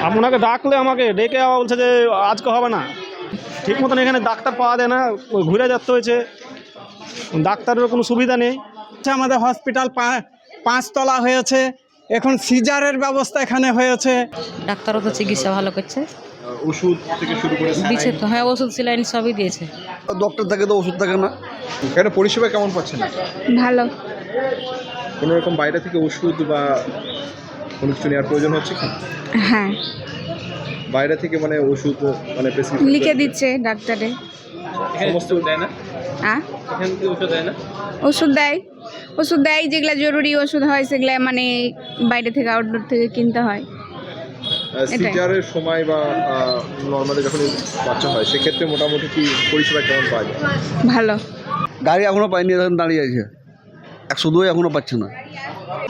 আপনাকে ডাকলে আমাকে ডেকে বলছে যে আজকে হবে না, ঠিক মতন এখানে ডাক্তার পাওয়া যায় না, ওই ঘুরে যেতে হয়েছে, ডাক্তারের কোনো সুবিধা নেই। আমাদের হসপিটাল 5 তলা হয়েছে, এখন সিজারের ব্যবস্থা এখানে হয়েছে। ডাক্তারও তো চিকিৎসা ভালো করছে, ওষুধ থেকে শুরু করে দিচ্ছে তো। হ্যাঁ, ওষুধ স্যালাইন সবই দিয়েছে। ডক্টর থাকে তো ওষুধ থাকে না। এখানে পরিষেবা কেমন পাচ্ছেন? ভালো। কোনো রকম বাইরে থেকে ওষুধ বা কোনো কিছু নেওয়ার প্রয়োজন হচ্ছে কি? হ্যাঁ, বাইরে থেকে মানে ওষুধ মানে লিখে দিচ্ছে ডাক্তারে। সমস্ত দেয় না? এখানে কি ওষুধ দেয় না? ওষুধ দেয় যেগুলা জরুরি ওষুধ হয় সেগুলা মানে বাইরে থেকে আউটডোর থেকে কিনতে হয়। সিজারের সময় বা নর্মালি যখন বাচ্চা হয় সেক্ষেত্রে মোটামুটি কি পরিষেবা কেমন পাওয়া যায়? ভালো। গাড়ি এখনো পাইনি, এখন দাঁড়িয়ে আছে, 102 এখনো পাচ্ছে না।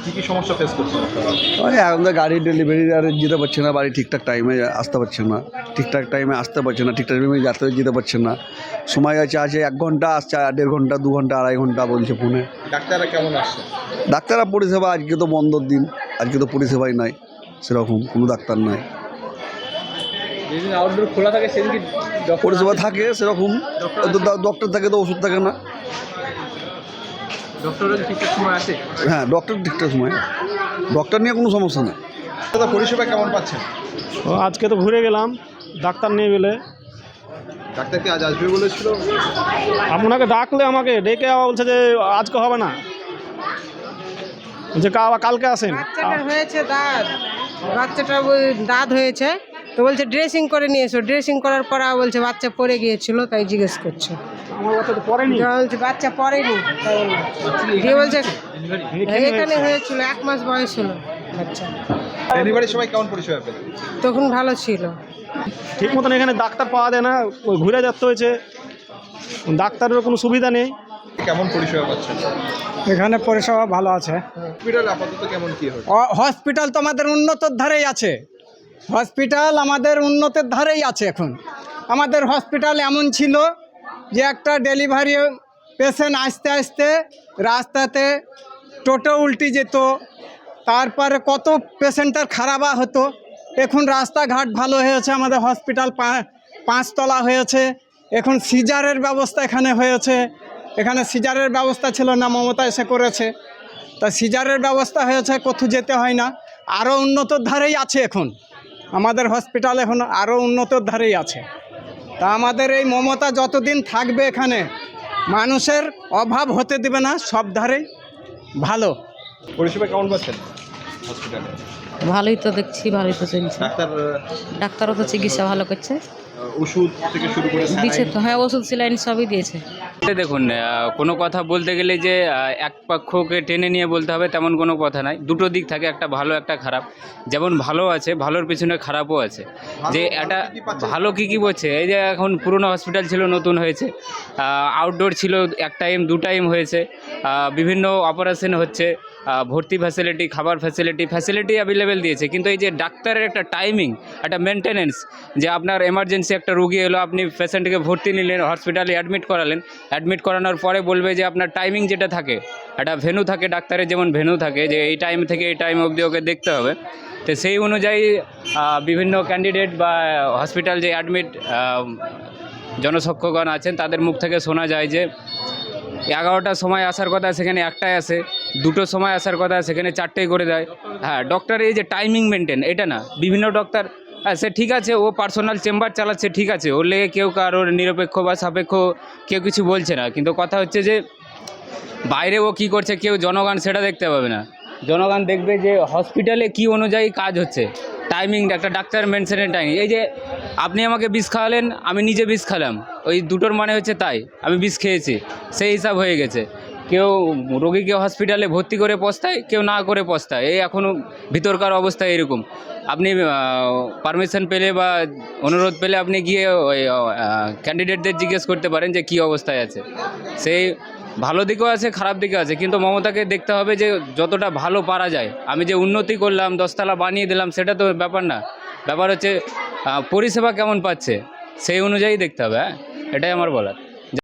কী কী সমস্যা ফেস করছেন আপনারা? ওই এখন তো গাড়ি ডেলিভারি আর যেতে পারছে না, বাড়ি ঠিকঠাক টাইমে আসতে পারছে না, ঠিকঠাক টাইমে ঠিকঠাক টাইমে যেতে পারছে না। সময় আছে 1 ঘন্টা, আসছে 1.5 ঘন্টা, 2 ঘন্টা, 2.5 ঘন্টা বলছে ফোনে। ডাক্তাররা কেমন আসছে? ডাক্তাররা পরিষেবা, আজকে তো বন্ধর দিন, আজকে তো পরিষেবাই নাই, সেরকম কোনো ডাক্তার নাই। যেদিন আউটডোর খোলা থাকে সেদিন কি পরিষেবা থাকে সেরকম, ডক্টর থাকে তো ওষুধ থাকে না। ডক্টরও ঠিকঠাক সময় আসে? হ্যাঁ, ডক্টর ঠিকঠাক সময়, ডক্টর নিয়ে কোনো সমস্যা নেই। দাদা পরিষেবা কেমন পাচ্ছেন? আজকে তো ঘুরে গেলাম ডাক্তার নিয়ে গেলে, ডাক্তার কি আজ আসবে বলেছিল? আপনাকে ডাকলে আমাকে ডেকে বলছে যে আজকে হবে না, যে কালকে আসেন। বাচ্চাটার হয়েছে বাচ্চাটার দাঁত হয়েছে তো বলছে ড্রেসিং করে নিয়ে এসো। ড্রেসিং করার পর বলছে বাচ্চা পড়ে গিয়েছিল, তাই জিজ্ঞেস করছে। আমার বাচ্চা তো পড়েনি। বলছে বাচ্চা পড়েনি, দিয়ে বলছে এখানে হয়েছিল, 1 মাস বয়স হলো বাচ্চা। ডেলিভারির সময় কেমন পরিষেবা পেলেন? তখন ভালো ছিল। ঠিক মতন এখানে ডাক্তার পাওয়া যায় না, ওই ঘুরে যেতে হয়েছে, ডাক্তারের কোনো সুবিধা নেই। কেমন পরিষেবা পাচ্ছেন? এখানে পরিষেবা ভালো আছে। হসপিটাল আপাতত কেমন কি হয়? হসপিটাল তো আমাদের উন্নতর ধারেই আছে, হসপিটাল আমাদের উন্নতের ধারেই আছে। এখন আমাদের হসপিটাল এমন ছিল যে একটা ডেলিভারি পেশেন্ট আসতে আসতে রাস্তাতে টোটো উল্টে যেত, তারপরে কত পেশেন্টের খারাপ হতো। এখন রাস্তাঘাট ভালো হয়েছে, আমাদের হসপিটাল 5 তলা হয়েছে, এখন সিজারের ব্যবস্থা এখানে হয়েছে। এখানে সিজারের ব্যবস্থা ছিল না, মমতা এসে করেছে, তা সিজারের ব্যবস্থা হয়েছে, কোথাও যেতে হয় না। আরও উন্নতর ধারেই আছে এখন আমাদের হসপিটাল, এখন আরও উন্নতর ধারেই আছে। তা আমাদের এই মমতা যতদিন থাকবে এখানে মানুষের অভাব হতে দেবে না, সব ধারেই ভালো। পরিষেবা কেমন পাচ্ছেন হসপিটালে? ভালোই তো দেখছি, ভালোই তো চলছে। ডাক্তারও তো চিকিৎসা ভালো করছে, ওষুধ থেকে শুরু করে দিচ্ছে তো। হ্যাঁ, ওষুধ স্যালাইন সবই দিয়েছে। দেখুন, কোনো কথা বলতে গেলে যে এক পক্ষকে টেনে নিয়ে বলতে হবে তেমন কোনো কথা নাই। দুটো দিক থাকে, একটা ভালো একটা খারাপ। যেমন ভালো আছে, ভালোর পিছনে খারাপও আছে। যে এটা ভালো কী বলছে, এই যে এখন পুরনো হসপিটাল ছিল, নতুন হয়েছে, আউটডোর ছিল, 1 টাইম 2 টাইম হয়েছে, বিভিন্ন অপারেশন হচ্ছে, ভর্তি ফ্যাসিলিটি, খাবার ফ্যাসিলিটি অ্যাভেলেবেল দিয়েছে। কিন্তু এই যে ডাক্তারের একটা টাইমিং, একটা মেনটেনেন্স, যে আপনার এমার্জেন্সি একটা রুগী এলো, আপনি পেশেন্টকে ভর্তি নিলেন, হসপিটালে অ্যাডমিট করালেন, অ্যাডমিট করানোর পরে বলবে যে আপনার টাইমিং যেটা থাকে, একটা ভেন্যু থাকে, ডাক্তারের যেমন ভেন্যু থাকে যে এই টাইম থেকে এই টাইম অবধি ওকে দেখতে হবে। তো সেই অনুযায়ী বিভিন্ন ক্যান্ডিডেট বা হসপিটাল যে অ্যাডমিট জনসক্ষগণ আছেন তাদের মুখ থেকে শোনা যায় যে 11টার সময় আসার কথা সেখানে 1টায় আসে, 2টোর সময় আসার কথা সেখানে 4টেই করে দেয়। হ্যাঁ, ডক্টরের এই যে টাইমিং মেনটেন, এটা না, বিভিন্ন ডক্টর, হ্যাঁ সে ঠিক আছে, ও পার্সোনাল চেম্বার চালাচ্ছে, ঠিক আছে, ওর লেগে কেউ কারোর নিরপেক্ষ বা সাপেক্ষ কেউ কিছু বলছে না। কিন্তু কথা হচ্ছে যে বাইরে ও কী করছে কেউ জনগণ সেটা দেখতে পাবে না। জনগণ দেখবে যে হসপিটালে কী অনুযায়ী কাজ হচ্ছে, টাইমিং, একটা ডাক্তার মেনশনের টাইমিং। এই যে আপনি আমাকে বিষ খাওয়ালেন, আমি নিজে বিষ খেলাম, ওই দুটোর মানে হচ্ছে তাই আমি বিষ খেয়েছি, সেই হিসাব হয়ে গেছে। কেউ রোগীকে হসপিটালে ভর্তি করে পস্তায়, কেউ না করে পস্তায়। এই এখনও ভিতরকার অবস্থা এরকম। আপনি পারমিশন পেলে বা অনুরোধ পেলে আপনি গিয়ে ওই ক্যান্ডিডেটদের জিজ্ঞেস করতে পারেন যে কী অবস্থায় আছে। সেই ভালো দিকও আছে, খারাপ দিকও আছে, কিন্তু মমতাকে দেখতে হবে যে যতটা ভালো পারা যায়। আমি যে উন্নতি করলাম, 10 তলা বানিয়ে দিলাম, সেটা তো ব্যাপার না। ব্যাপার হচ্ছে পরিষেবা কেমন পাচ্ছে সেই অনুযায়ী দেখতে হবে। হ্যাঁ, এটাই আমার বলার।